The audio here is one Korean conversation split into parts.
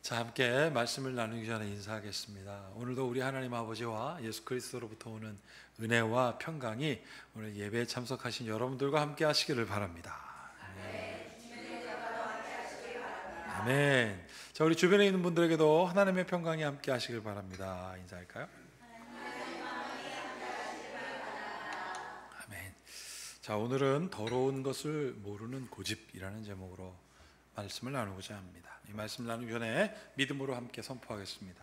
자, 함께 말씀을 나누기 전에 인사하겠습니다. 오늘도 우리 하나님 아버지와 예수 그리스도로부터 오는 은혜와 평강이 오늘 예배에 참석하신 여러분들과 함께 하시기를 바랍니다. 아멘. 자, 우리 주변에 있는 분들에게도 하나님의 평강이 함께 하시길 바랍니다. 인사할까요? 아멘. 자, 오늘은 더러운 것을 모르는 고집이라는 제목으로 말씀을 나누고자 합니다. 이 말씀 나누기 전에 믿음으로 함께 선포하겠습니다.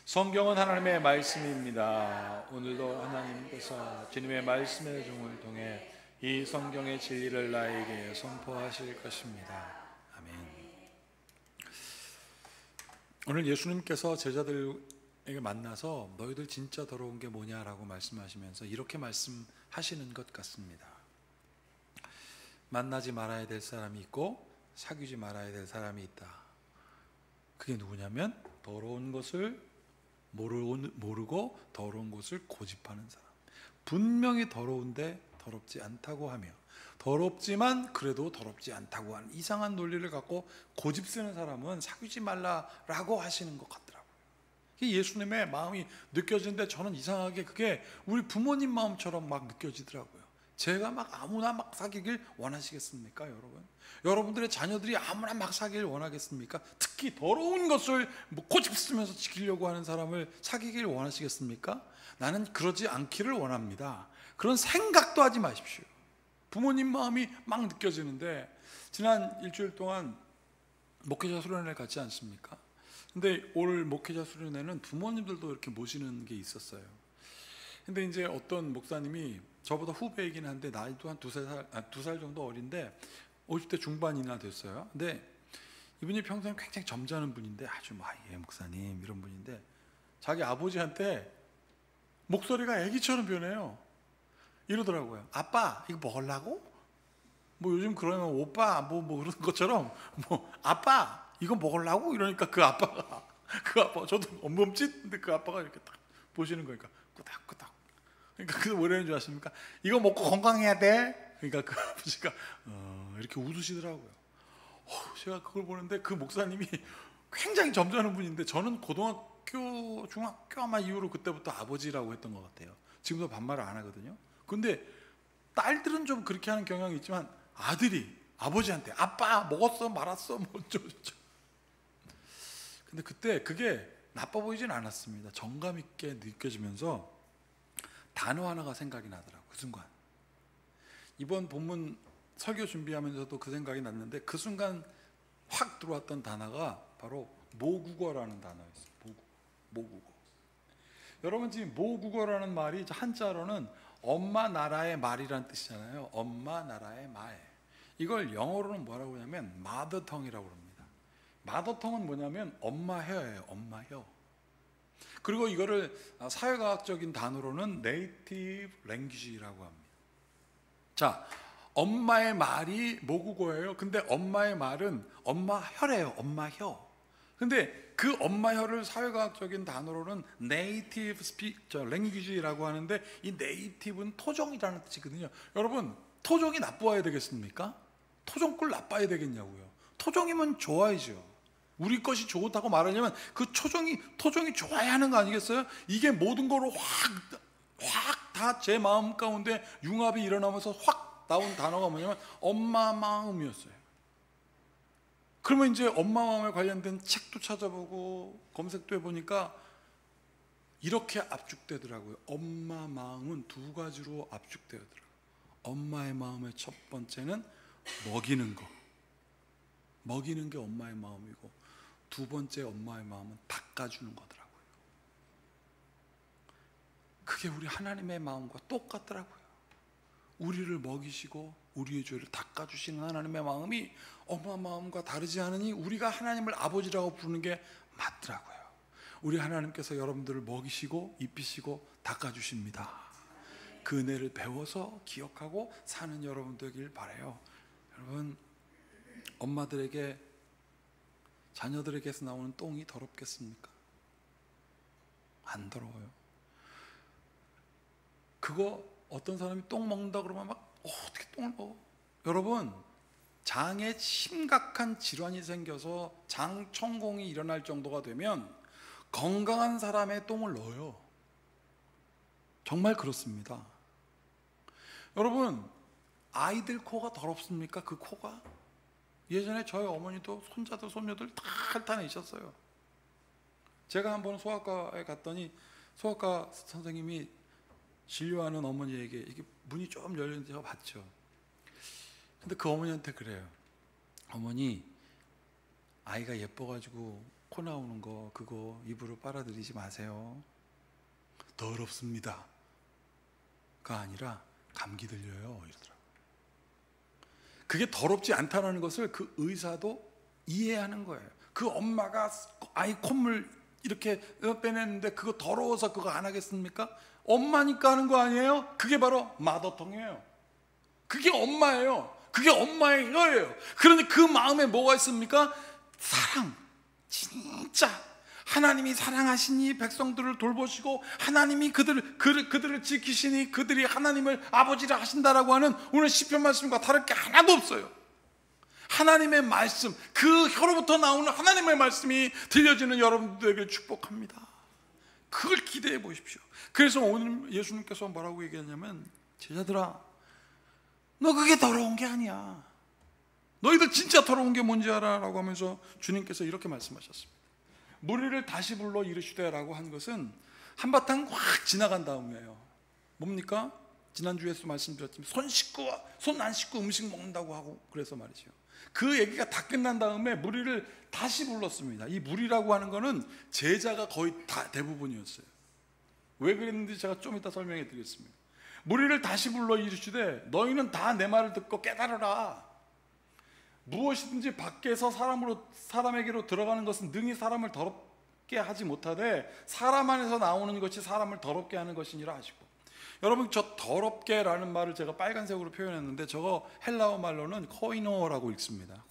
성경은 하나님의 말씀입니다. 오늘도 하나님께서 주님의 말씀의 종을 통해 이 성경의 진리를 나에게 선포하실 것입니다. 아멘. 오늘 예수님께서 제자들에게 만나서 너희들 진짜 더러운 게 뭐냐라고 말씀하시면서 이렇게 말씀하시는 것 같습니다. 만나지 말아야 될 사람이 있고 사귀지 말아야 될 사람이 있다. 그게 누구냐면 더러운 것을 모르고 더러운 것을 고집하는 사람. 분명히 더러운데 더럽지 않다고 하며 더럽지만 그래도 더럽지 않다고 하는 이상한 논리를 갖고 고집 쓰는 사람은 사귀지 말라라고 하시는 것 같더라고요. 예수님의 마음이 느껴지는데 저는 이상하게 그게 우리 부모님 마음처럼 막 느껴지더라고요. 제가 막 아무나 막 사귀길 원하시겠습니까, 여러분? 여러분들의 자녀들이 아무나 막 사귀길 원하겠습니까? 특히 더러운 것을 고집쓰면서 지키려고 하는 사람을 사귀길 원하시겠습니까? 나는 그러지 않기를 원합니다. 그런 생각도 하지 마십시오. 부모님 마음이 막 느껴지는데 지난 일주일 동안 목회자 수련회를 갔지 않습니까? 근데 올 목회자 수련회는 부모님들도 이렇게 모시는 게 있었어요. 근데 이제 어떤 목사님이 저보다 후배이긴 한데 나이도 한 두 살 정도 어린데 50대 중반이나 됐어요. 근데 이분이 평소에 굉장히 점잖은 분인데 아주 예 목사님 이런 분인데 자기 아버지한테 목소리가 애기처럼 변해요. 이러더라고요. 아빠 이거 먹으려고? 뭐 요즘 그러면 오빠 뭐 그런 것처럼 뭐 아빠 이거 먹으려고? 이러니까 그 아빠 저도 몸짓인데 그 아빠가 이렇게 딱 보시는 거니까 꾸닥꾸닥. 그러니까 그 뭐라는 줄 아십니까? 이거 먹고 건강해야 돼. 그러니까 그 아버지가 이렇게 웃으시더라고요. 제가 그걸 보는데 그 목사님이 굉장히 점잖은 분인데 저는 고등학교, 중학교 아마 이후로 그때부터 아버지라고 했던 것 같아요. 지금도 반말을 안 하거든요. 근데 딸들은 좀 그렇게 하는 경향이 있지만 아들이 아버지한테 아빠 먹었어 말았어 뭐 어쩌고저쩌고. 근데 그때 그게 나빠 보이진 않았습니다. 정감 있게 느껴지면서 단어 하나가 생각이 나더라고요. 그 순간 이번 본문 설교 준비하면서도 그 생각이 났는데 그 순간 확 들어왔던 단어가 바로 모국어라는 단어였어요. 모국어. 여러분 지금 모국어라는 말이 한자로는 엄마 나라의 말이라는 뜻이잖아요. 엄마 나라의 말. 이걸 영어로는 뭐라고 하냐면 마더텅이라고 합니다. 마더텅은 뭐냐면 엄마혀예요. 엄마혀. 그리고 이거를 사회과학적인 단어로는 네이티브 랭귀지라고 합니다. 자, 엄마의 말이 모국어예요. 근데 엄마의 말은 엄마혀래요. 엄마혀. 근데 그 엄마혀를 사회과학적인 단어로는 네이티브 랭귀지라고 하는데 이 네이티브는 토종이라는 뜻이거든요. 여러분, 토종이 나빠야 되겠습니까? 토종꿀 나빠야 되겠냐고요. 토종이면 좋아야죠. 우리 것이 좋다고 말하려면 그 토종이 좋아야 하는 거 아니겠어요? 이게 모든 거로 확 다 제 마음 가운데 융합이 일어나면서 확 나온 단어가 뭐냐면 엄마 마음이었어요. 그러면 이제 엄마 마음에 관련된 책도 찾아보고 검색도 해보니까 이렇게 압축되더라고요. 엄마 마음은 두 가지로 압축되더라고요. 엄마의 마음의 첫 번째는 먹이는 거. 먹이는 게 엄마의 마음이고 두 번째 엄마의 마음은 닦아주는 거더라고요. 그게 우리 하나님의 마음과 똑같더라고요. 우리를 먹이시고 우리의 죄를 닦아주시는 하나님의 마음이 엄마 마음과 다르지 않으니 우리가 하나님을 아버지라고 부르는 게 맞더라고요. 우리 하나님께서 여러분들을 먹이시고 입히시고 닦아주십니다. 그 은혜를 배워서 기억하고 사는 여러분 되길 바라요. 여러분, 엄마들에게 자녀들에게서 나오는 똥이 더럽겠습니까? 안 더러워요. 그거 어떤 사람이 똥 먹는다 그러면 막 어떻게 똥을 먹어? 여러분, 장에 심각한 질환이 생겨서 장천공이 일어날 정도가 되면 건강한 사람의 똥을 넣어요. 정말 그렇습니다. 여러분, 아이들 코가 더럽습니까? 그 코가? 예전에 저희 어머니도 손자들 손녀들 다 핥아내셨어요. 제가 한번 소아과에 갔더니 소아과 선생님이 진료하는 어머니에게 이게 문이 좀 열렸는지 제가 봤죠. 근데 그 어머니한테 그래요. 어머니, 아이가 예뻐가지고 코 나오는 거 그거 입으로 빨아들이지 마세요. 더럽습니다 가 아니라 감기 들려요 이러더라고요. 그게 더럽지 않다는 것을 그 의사도 이해하는 거예요. 그 엄마가 아이 콧물 이렇게 빼냈는데 그거 더러워서 그거 안 하겠습니까? 엄마니까 하는 거 아니에요? 그게 바로 마더텅이에요. 그게 엄마예요. 그게 엄마의 혀예요. 그러니 그 마음에 뭐가 있습니까? 사랑. 진짜 하나님이 사랑하시니 백성들을 돌보시고 하나님이 그들을 지키시니 그들이 하나님을 아버지라 하신다라고 하는 오늘 시편 말씀과 다를 게 하나도 없어요. 하나님의 말씀, 그 혀로부터 나오는 하나님의 말씀이 들려지는 여러분들에게 축복합니다. 그걸 기대해 보십시오. 그래서 오늘 예수님께서 뭐라고 얘기하냐면, 제자들아, 너 그게 더러운 게 아니야. 너희들 진짜 더러운 게 뭔지 알아? 라고 하면서 주님께서 이렇게 말씀하셨습니다. 무리를 다시 불러 이르시되 라고 한 것은 한바탕 확 지나간 다음이에요. 뭡니까? 지난주에도 말씀드렸지만 손 안 씻고 음식 먹는다고 하고 그래서 말이죠. 그 얘기가 다 끝난 다음에 무리를 다시 불렀습니다. 이 무리라고 하는 거는 제자가 거의 다 대부분이었어요. 왜 그랬는지 제가 좀 이따 설명해 드리겠습니다. 무리를 다시 불러 이르시되 너희는 다 내 말을 듣고 깨달으라. 무엇이든지 밖에서 사람에게로 들어가는 것은 능히 사람을 더럽게 하지 못하되 사람 안에서 나오는 것이 사람을 더럽게 하는 것이니라 하시고. 여러분, 저 더럽게라는 말을 제가 빨간색으로 표현했는데 저거 헬라어 말로는 코이노라고 읽습니다.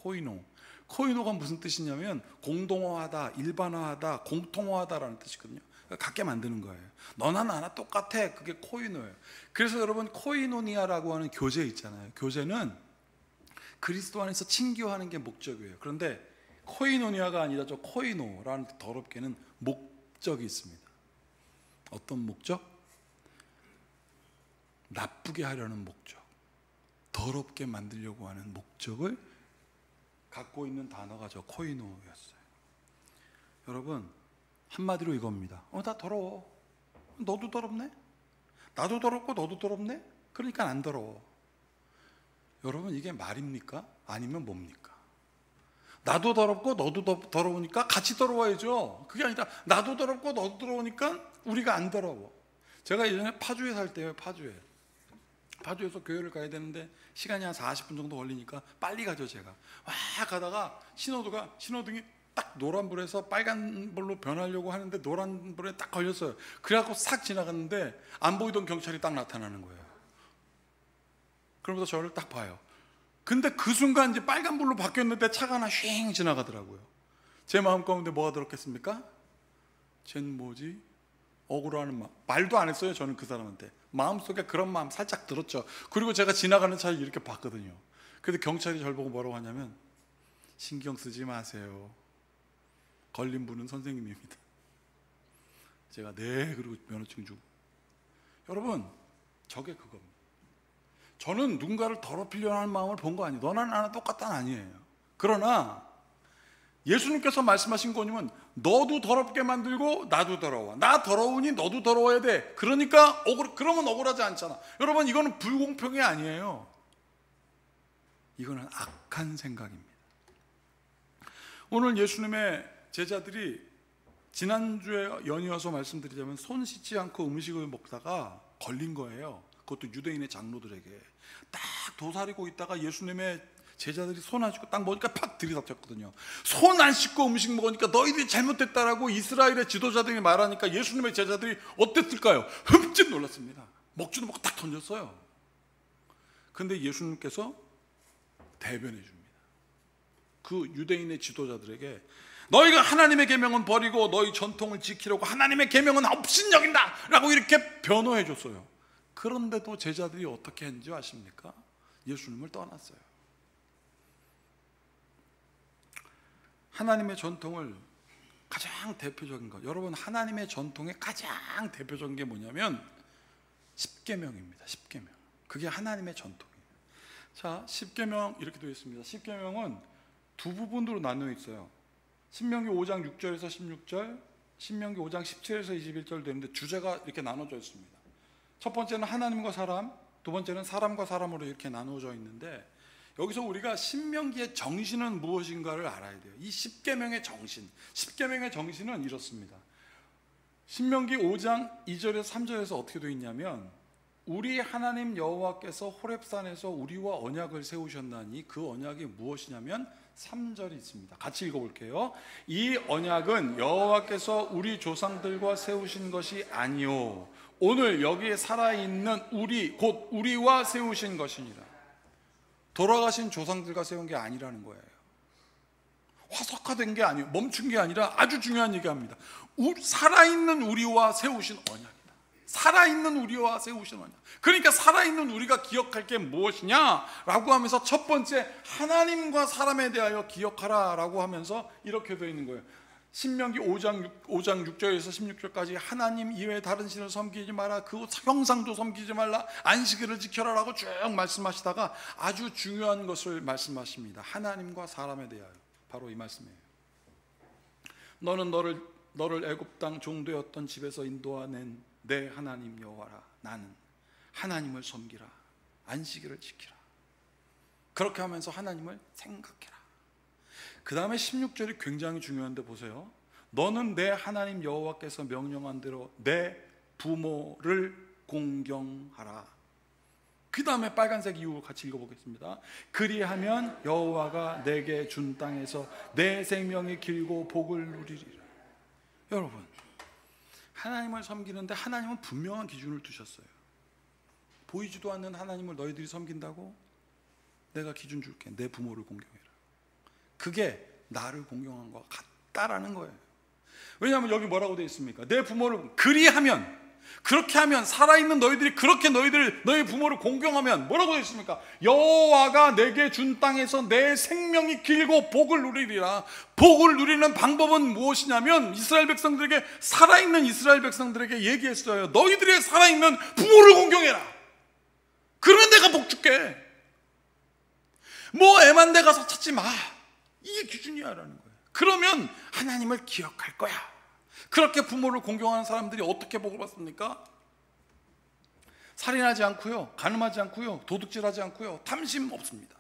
코이노가 무슨 뜻이냐면 공동화하다, 일반화하다, 공통화하다라는 뜻이거든요. 같게 만드는 거예요. 너나 나나 똑같아. 그게 코이노예요. 그래서 여러분, 코이노니아라고 하는 교제 있잖아요. 교제는 그리스도 안에서 친교하는 게 목적이에요. 그런데 코이노니아가 아니라 저 코이노라는 더럽게는 목적이 있습니다. 어떤 목적? 나쁘게 하려는 목적, 더럽게 만들려고 하는 목적을 갖고 있는 단어가 저 코이노였어요. 여러분, 한마디로 이겁니다. 나 더러워. 너도 더럽네? 나도 더럽고 너도 더럽네? 그러니까 안 더러워. 여러분, 이게 말입니까? 아니면 뭡니까? 나도 더럽고 너도 더러우니까 같이 더러워야죠. 그게 아니라 나도 더럽고 너도 더러우니까 우리가 안 더러워. 제가 예전에 파주에 살 때요. 파주에서 교회를 가야 되는데 시간이 한 40분 정도 걸리니까 빨리 가죠. 제가 와 가다가 신호등이 딱 노란불에서 빨간불로 변하려고 하는데 노란불에 딱 걸렸어요. 그래갖고 싹 지나갔는데 안 보이던 경찰이 딱 나타나는 거예요. 그러면서 저를 딱 봐요. 근데 그 순간 이제 빨간불로 바뀌었는데 차가 하나 쉥 지나가더라고요. 제 마음 가운데 뭐가 들었겠습니까? 쟨 뭐지? 억울하는 마음. 말도 안 했어요. 저는 그 사람한테. 마음속에 그런 마음 살짝 들었죠. 그리고 제가 지나가는 차를 이렇게 봤거든요. 근데 경찰이 저를 보고 뭐라고 하냐면, 신경 쓰지 마세요. 걸린 분은 선생님입니다. 제가 네 그리고 면허증 주고. 여러분, 저게 그겁니다. 저는 누군가를 더럽히려는 하는 마음을 본 거 아니에요. 너나 나나 똑같다는 아니에요. 그러나 예수님께서 말씀하신 거냐면 너도 더럽게 만들고 나도 더러워. 나 더러우니 너도 더러워야 돼. 그러니까 그러면 억울하지 않잖아. 여러분, 이거는 불공평이 아니에요. 이거는 악한 생각입니다. 오늘 예수님의 제자들이 지난주에 연이어서 말씀드리자면 손 씻지 않고 음식을 먹다가 걸린 거예요. 그것도 유대인의 장로들에게. 딱 도사리고 있다가 예수님의 제자들이 손 안 씻고 딱 먹으니까 팍 들이닥쳤거든요. 손 안 씻고 음식 먹으니까 너희들이 잘못됐다라고 이스라엘의 지도자들이 말하니까 예수님의 제자들이 어땠을까요? 흠칫 놀랐습니다. 먹지도 먹고 딱 던졌어요. 근데 예수님께서 대변해 줍니다. 그 유대인의 지도자들에게 너희가 하나님의 계명은 버리고 너희 전통을 지키려고 하나님의 계명은 업신여긴다 라고 이렇게 변호해 줬어요. 그런데도 제자들이 어떻게 했는지 아십니까? 예수님을 떠났어요. 하나님의 전통을 가장 대표적인 것, 여러분 하나님의 전통의 가장 대표적인 게 뭐냐면 십계명입니다. 십계명. 그게 하나님의 전통이에요. 자, 십계명 이렇게 되어 있습니다. 십계명은 두 부분으로 나누어 있어요. 신명기 5장 6절에서 16절, 신명기 5장 17에서 21절 되는데 주제가 이렇게 나눠져 있습니다. 첫 번째는 하나님과 사람, 두 번째는 사람과 사람으로 이렇게 나누어져 있는데, 여기서 우리가 신명기의 정신은 무엇인가를 알아야 돼요. 이 십계명의 정신, 십계명의 정신은 이렇습니다. 신명기 5장 2절에서 3절에서 어떻게 되어 있냐면, 우리 하나님 여호와께서 호렙산에서 우리와 언약을 세우셨나니 그 언약이 무엇이냐면 3절이 있습니다. 같이 읽어볼게요. 이 언약은 여호와께서 우리 조상들과 세우신 것이 아니요 오늘 여기에 살아있는 우리 곧 우리와 세우신 것이니라. 돌아가신 조상들과 세운 게 아니라는 거예요. 화석화된 게 아니에요. 멈춘 게 아니라 아주 중요한 얘기합니다. 살아있는 우리와 세우신 언약이다. 살아있는 우리와 세우신 언약. 그러니까 살아있는 우리가 기억할 게 무엇이냐라고 하면서 첫 번째 하나님과 사람에 대하여 기억하라 라고 하면서 이렇게 되어 있는 거예요. 신명기 5장 6절에서 16절까지 하나님 이외에 다른 신을 섬기지 마라, 그 형상도 섬기지 말라, 안식일을 지켜라 라고 쭉 말씀하시다가 아주 중요한 것을 말씀하십니다. 하나님과 사람에 대하여. 바로 이 말씀이에요. 너는 너를 애굽 땅 종되었던 집에서 인도하는 내 하나님 여호와라. 나는 하나님을 섬기라. 안식일을 지키라. 그렇게 하면서 하나님을 생각해라. 그 다음에 16절이 굉장히 중요한데 보세요. 너는 내 하나님 여호와께서 명령한 대로 내 부모를 공경하라. 그 다음에 빨간색 이유 같이 읽어보겠습니다. 그리하면 여호와가 내게 준 땅에서 내 생명이 길고 복을 누리리라. 여러분, 하나님을 섬기는데 하나님은 분명한 기준을 두셨어요. 보이지도 않는 하나님을 너희들이 섬긴다고? 내가 기준 줄게. 내 부모를 공경해라. 그게 나를 공경한 것 같다라는 거예요. 왜냐하면 여기 뭐라고 되어 있습니까? 내 부모를 그리하면, 그렇게 하면, 살아있는 너희들이 그렇게 너희 부모를 공경하면 뭐라고 되어 있습니까? 여호와가 내게 준 땅에서 내 생명이 길고 복을 누리리라. 복을 누리는 방법은 무엇이냐면 이스라엘 백성들에게, 살아있는 이스라엘 백성들에게 얘기했어요. 너희들의 살아있는 부모를 공경해라. 그러면 내가 복 줄게. 뭐 애만대 가서 찾지 마. 이게 기준이야라는 거예요. 그러면 하나님을 기억할 거야. 그렇게 부모를 공경하는 사람들이 어떻게 복을 받습니까? 살인하지 않고요, 간음하지 않고요, 도둑질하지 않고요, 탐심 없습니다.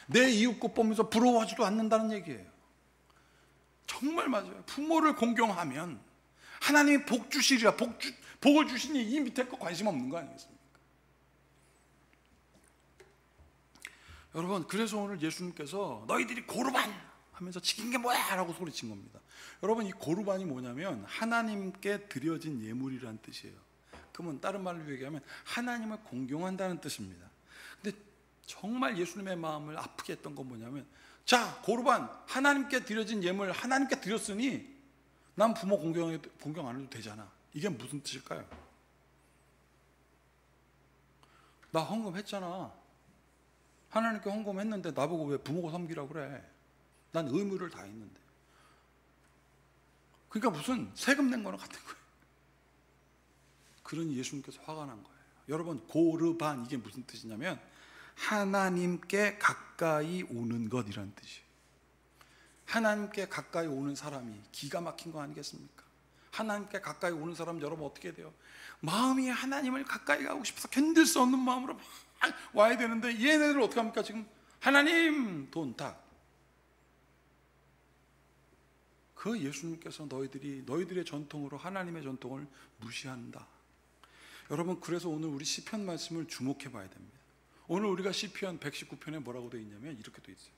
내 이웃 것 보면서 부러워하지도 않는다는 얘기예요. 정말 맞아요. 부모를 공경하면 하나님이 복 주시리라. 복을 주시니 이 밑에 거 관심 없는 거 아니겠습니까? 여러분, 그래서 오늘 예수님께서 너희들이 고르반 하면서 지킨 게 뭐야? 라고 소리친 겁니다. 여러분, 이 고르반이 뭐냐면 하나님께 드려진 예물이라는 뜻이에요. 그러면 다른 말로 얘기하면 하나님을 공경한다는 뜻입니다. 근데 정말 예수님의 마음을 아프게 했던 건 뭐냐면, 자, 고르반, 하나님께 드려진 예물 하나님께 드렸으니 난 부모 공경 안 해도 되잖아. 이게 무슨 뜻일까요? 나 헌금했잖아. 하나님께 헌금했는데 나보고 왜 부모가 섬기라고 그래? 난 의무를 다 했는데. 그러니까 무슨 세금 낸 거랑 같은 거예요. 그러니 예수님께서 화가 난 거예요. 여러분, 고르반, 이게 무슨 뜻이냐면 하나님께 가까이 오는 것이라는 뜻이에요. 하나님께 가까이 오는 사람이 기가 막힌 거 아니겠습니까? 하나님께 가까이 오는 사람, 여러분 어떻게 돼요? 마음이 하나님을 가까이 가고 싶어서 견딜 수 없는 마음으로 막 와야 되는데 얘네들 어떻게 합니까? 지금 하나님 돈탁. 그 예수님께서 너희들의 전통으로 하나님의 전통을 무시한다. 여러분, 그래서 오늘 우리 시편 말씀을 주목해 봐야 됩니다. 오늘 우리가 시편 119편에 뭐라고 되어 있냐면 이렇게 되어 있어요.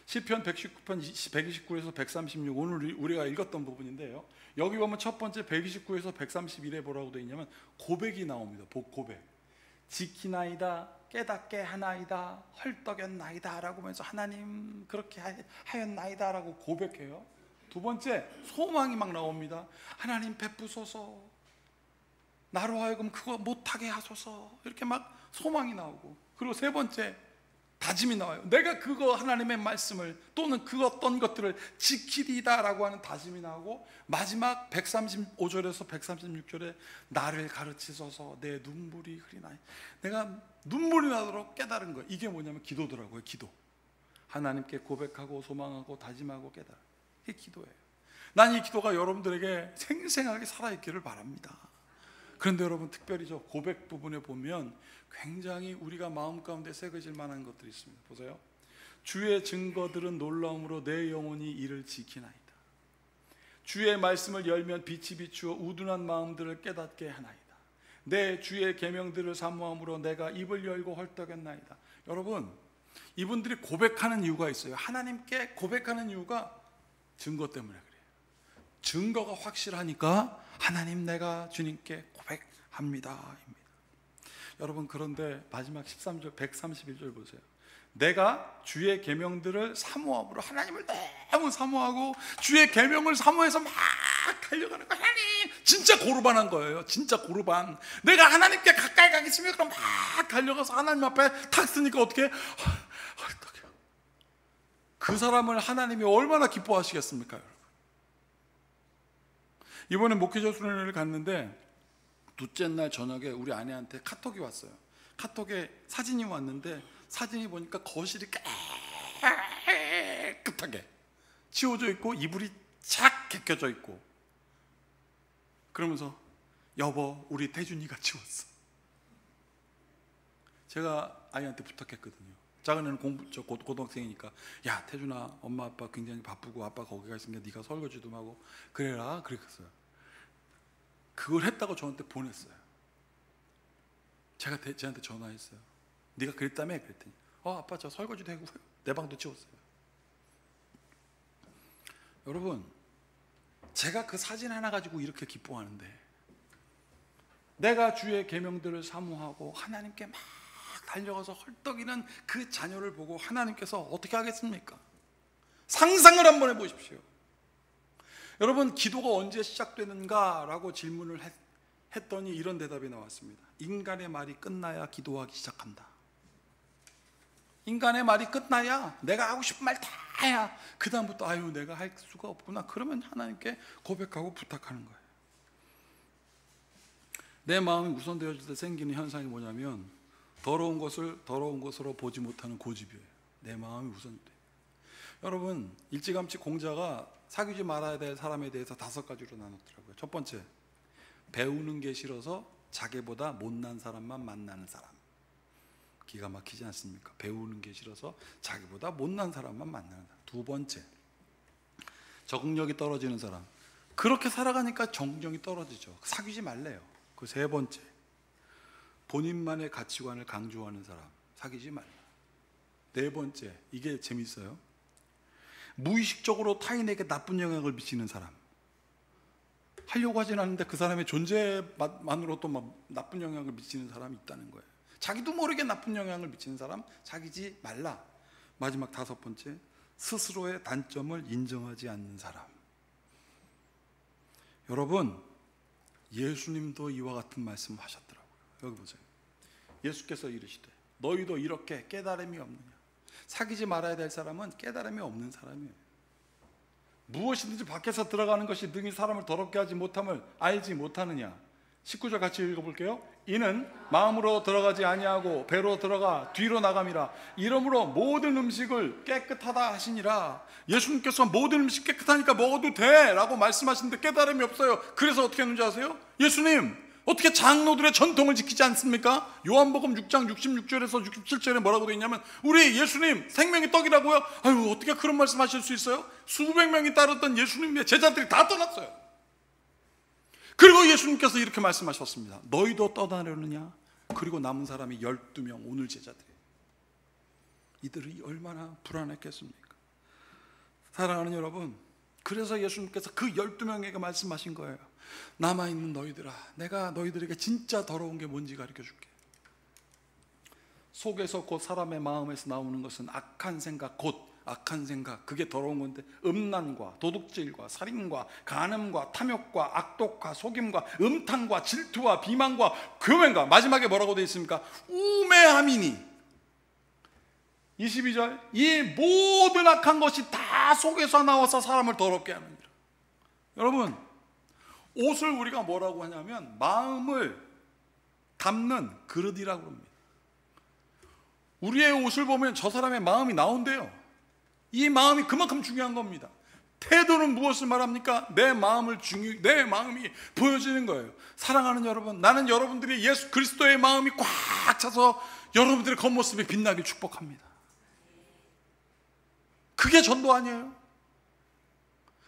시편 119편 129에서 136, 오늘 우리가 읽었던 부분인데요. 여기 보면 첫 번째 129에서 131에 뭐라고 되어 있냐면 고백이 나옵니다. 고백. 지키나이다, 깨닫게 하나이다, 헐떡였나이다 라고 하면서 하나님 그렇게 하였나이다 라고 고백해요. 두 번째, 소망이 막 나옵니다. 하나님 베푸소서, 나로 하여금 그거 못하게 하소서, 이렇게 막 소망이 나오고. 그리고 세 번째, 다짐이 나와요. 내가 그거 하나님의 말씀을 또는 그 어떤 것들을 지키리다라고 하는 다짐이 나오고, 마지막 135절에서 136절에 나를 가르치소서 내 눈물이 흐리나이. 내가 눈물이 나도록 깨달은 거예요. 이게 뭐냐면 기도더라고요. 기도. 하나님께 고백하고 소망하고 다짐하고 깨달아. 이게 기도예요. 난 이 기도가 여러분들에게 생생하게 살아있기를 바랍니다. 그런데 여러분, 특별히 저 고백 부분에 보면 굉장히 우리가 마음 가운데 새겨질 만한 것들이 있습니다. 보세요. 주의 증거들은 놀라움으로 내 영혼이 이를 지키나이다. 주의 말씀을 열면 빛이 비추어 우둔한 마음들을 깨닫게 하나이다. 내 주의 계명들을 사모함으로 내가 입을 열고 헐떡였나이다. 여러분, 이분들이 고백하는 이유가 있어요. 하나님께 고백하는 이유가 증거 때문에 그래요. 증거가 확실하니까 하나님, 내가 주님께 고백합니다 입니다. 여러분, 그런데 마지막 13절 131절 보세요. 내가 주의 계명들을 사모함으로, 하나님을 너무 사모하고 주의 계명을 사모해서 막 달려가는 거예요. 하나님, 진짜 고르반한 거예요. 진짜 고르반. 내가 하나님께 가까이 가겠습니다. 그럼 막 달려가서 하나님 앞에 탁 쓰니까 어떻게? 그 사람을 하나님이 얼마나 기뻐하시겠습니까, 여러분? 이번에 목회자 수련회를 갔는데 둘째 날 저녁에 우리 아내한테 카톡이 왔어요. 카톡에 사진이 왔는데 사진이 보니까 거실이 깨끗하게 치워져 있고 이불이 착 개켜져 있고, 그러면서 여보, 우리 태준이가 치웠어. 제가 아이한테 부탁했거든요. 작은 애는 고등학생이니까, 야 태준아, 엄마 아빠 굉장히 바쁘고 아빠 거기 가 있으니까 네가 설거지 좀 하고 그래라 그랬어요. 그걸 했다고 저한테 보냈어요. 제가 쟤한테 전화했어요. 네가 그랬다며? 그랬더니 아빠 저 설거지도 하고 내 방도 치웠어요. 여러분, 제가 그 사진 하나 가지고 이렇게 기뻐하는데, 내가 주의 계명들을 사모하고 하나님께 막 달려가서 헐떡이는 그 자녀를 보고 하나님께서 어떻게 하겠습니까? 상상을 한번 해보십시오. 여러분, 기도가 언제 시작되는가라고 질문을 했더니 이런 대답이 나왔습니다. 인간의 말이 끝나야 기도하기 시작한다. 인간의 말이 끝나야, 내가 하고 싶은 말 다 해야 그 다음부터 아유 내가 할 수가 없구나, 그러면 하나님께 고백하고 부탁하는 거예요. 내 마음이 우선되어질 때 생기는 현상이 뭐냐면, 더러운 것을 더러운 것으로 보지 못하는 고집이에요. 내 마음이 우선돼. 여러분, 일찌감치 공자가 사귀지 말아야 될 사람에 대해서 5가지로 나눴더라고요. 첫 번째, 배우는 게 싫어서 자기보다 못난 사람만 만나는 사람. 기가 막히지 않습니까? 배우는 게 싫어서 자기보다 못난 사람만 만나는 사람. 두 번째, 적응력이 떨어지는 사람. 그렇게 살아가니까 정정이 떨어지죠. 사귀지 말래요. 그 세 번째, 본인만의 가치관을 강조하는 사람. 사귀지 말라. 네 번째, 이게 재밌어요. 무의식적으로 타인에게 나쁜 영향을 미치는 사람. 하려고 하진 않는데 그 사람의 존재만으로도 막 나쁜 영향을 미치는 사람이 있다는 거예요. 자기도 모르게 나쁜 영향을 미치는 사람 사귀지 말라. 마지막 5번째, 스스로의 단점을 인정하지 않는 사람. 여러분, 예수님도 이와 같은 말씀을 하셨더라고요. 여기 보세요. 예수께서 이르시되 너희도 이렇게 깨달음이 없느냐. 사귀지 말아야 될 사람은 깨달음이 없는 사람이에요. 무엇이든지 밖에서 들어가는 것이 능히 사람을 더럽게 하지 못함을 알지 못하느냐. 19절 같이 읽어볼게요. 이는 마음으로 들어가지 아니하고 배로 들어가 뒤로 나감이라. 이러므로 모든 음식을 깨끗하다 하시니라. 예수님께서 모든 음식 깨끗하니까 먹어도 돼 라고 말씀하시는데 깨달음이 없어요. 그래서 어떻게 했는지 아세요? 예수님 어떻게 장로들의 전통을 지키지 않습니까? 요한복음 6장 66절에서 67절에 뭐라고 되어 있냐면, 우리 예수님 생명의 떡이라고요? 아유, 어떻게 그런 말씀 하실 수 있어요? 수백 명이 따랐던 예수님의 제자들이 다 떠났어요. 그리고 예수님께서 이렇게 말씀하셨습니다. 너희도 떠나려느냐? 그리고 남은 사람이 12명, 오늘 제자들이에요. 이들이 얼마나 불안했겠습니까? 사랑하는 여러분, 그래서 예수님께서 그 12명에게 말씀하신 거예요. 남아있는 너희들아, 내가 너희들에게 진짜 더러운 게 뭔지 가르쳐줄게. 속에서 곧 사람의 마음에서 나오는 것은 악한 생각, 곧 악한 생각, 그게 더러운 건데, 음란과 도둑질과 살인과 간음과 탐욕과 악독과 속임과 음탕과 질투와 비만과 교만과, 마지막에 뭐라고 되어 있습니까? 우매함이니. 22절, 이 모든 악한 것이 다 속에서 나와서 사람을 더럽게 하느니라. 여러분, 옷을 우리가 뭐라고 하냐면 마음을 담는 그릇이라고 합니다. 우리의 옷을 보면 저 사람의 마음이 나온대요. 이 마음이 그만큼 중요한 겁니다. 태도는 무엇을 말합니까? 내 마음이 보여지는 거예요. 사랑하는 여러분, 나는 여러분들이 예수 그리스도의 마음이 꽉 차서 여러분들의 겉모습이 빛나길 축복합니다. 그게 전도 아니에요?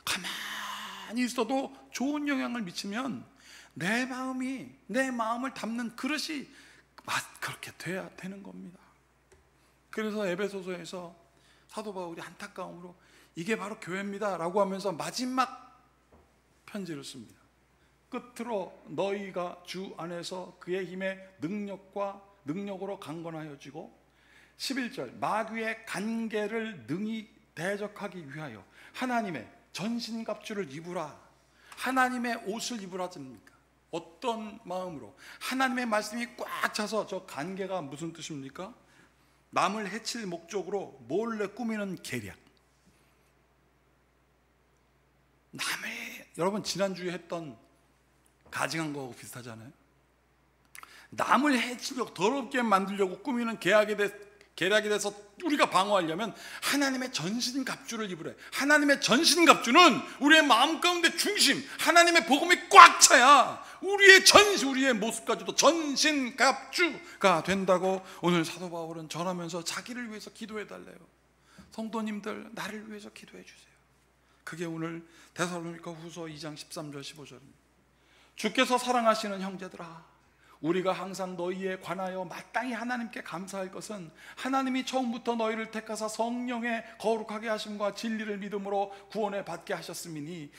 가만히 있어도 좋은 영향을 미치면 내 마음을 담는 그릇이 그렇게 돼야 되는 겁니다. 그래서 에베소서에서 사도 바울이 안타까움으로 이게 바로 교회입니다 라고 하면서 마지막 편지를 씁니다. 끝으로 너희가 주 안에서 그의 힘의 능력으로 강건하여지고, 11절, 마귀의 간계를 능히 대적하기 위하여 하나님의 전신갑주를 입으라. 하나님의 옷을 입으라 합니까? 어떤 마음으로? 하나님의 말씀이 꽉 차서, 저 간계가 무슨 뜻입니까? 남을 해칠 목적으로 몰래 꾸미는 계략. 여러분 지난주에 했던 가증한 거하고 비슷하잖아요. 남을 해치려고, 더럽게 만들려고 꾸미는 계략이 돼서 우리가 방어하려면 하나님의 전신갑주를 입으래. 하나님의 전신갑주는 우리의 마음 가운데 중심, 하나님의 복음이 꽉 차야 우리의 모습까지도 전신갑주가 된다고 오늘 사도 바울은 전하면서 자기를 위해서 기도해 달래요. 성도님들, 나를 위해서 기도해 주세요. 그게 오늘 데살로니가 후서 2장 13절 15절입니다. 주께서 사랑하시는 형제들아, 우리가 항상 너희에 관하여 마땅히 하나님께 감사할 것은 하나님이 처음부터 너희를 택하사 성령의 거룩하게 하심과 진리를 믿음으로 구원에 받게 하셨음이니.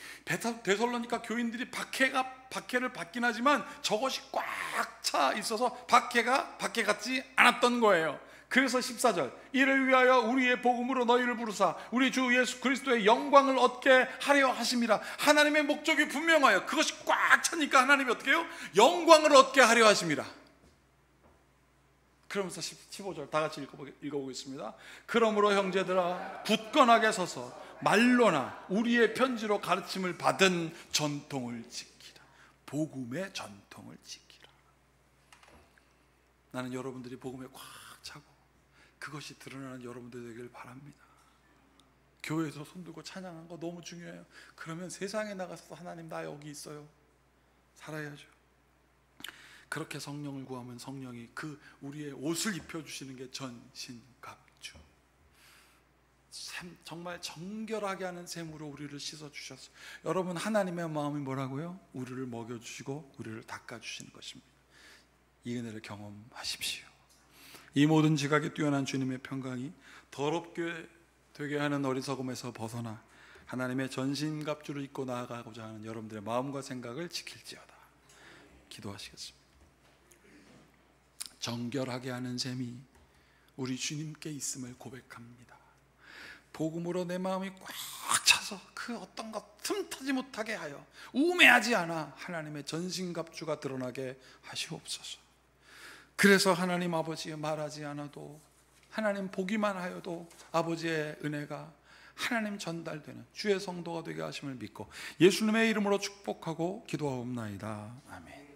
데살로니가 교인들이 박해를 받긴 하지만 저것이 꽉 차 있어서 박해가 박해 같지 않았던 거예요. 그래서 14절, 이를 위하여 우리의 복음으로 너희를 부르사 우리 주 예수 그리스도의 영광을 얻게 하려 하심이라. 하나님의 목적이 분명하여 그것이 꽉 차니까 하나님이 어떻게 해요? 영광을 얻게 하려 하심이라. 그러면서 15절 다 같이 읽어보겠습니다. 그러므로 형제들아, 굳건하게 서서 말로나 우리의 편지로 가르침을 받은 전통을 지키라. 복음의 전통을 지키라. 나는 여러분들이 복음에 꽉 차고 그것이 드러나는 여러분들 되길 바랍니다. 교회에서 손들고 찬양한 거 너무 중요해요. 그러면 세상에 나가서 하나님 나 여기 있어요 살아야죠. 그렇게 성령을 구하면 성령이 우리의 옷을 입혀주시는 게 전신갑주, 정말 정결하게 하는 셈으로 우리를 씻어주셨어요. 여러분, 하나님의 마음이 뭐라고요? 우리를 먹여주시고 우리를 닦아주시는 것입니다. 이 은혜를 경험하십시오. 이 모든 지각에 뛰어난 주님의 평강이 더럽게 되게 하는 어리석음에서 벗어나 하나님의 전신갑주를 입고 나아가고자 하는 여러분들의 마음과 생각을 지킬지어다. 기도하시겠습니다. 정결하게 하는 셈이 우리 주님께 있음을 고백합니다. 복음으로 내 마음이 꽉 차서 그 어떤 것 틈타지 못하게 하여 우매하지 않아 하나님의 전신갑주가 드러나게 하시옵소서. 그래서 하나님 아버지 말하지 않아도, 하나님 보기만 하여도 아버지의 은혜가 하나님 전달되는 주의 성도가 되게 하심을 믿고 예수님의 이름으로 축복하고 기도하옵나이다. 아멘.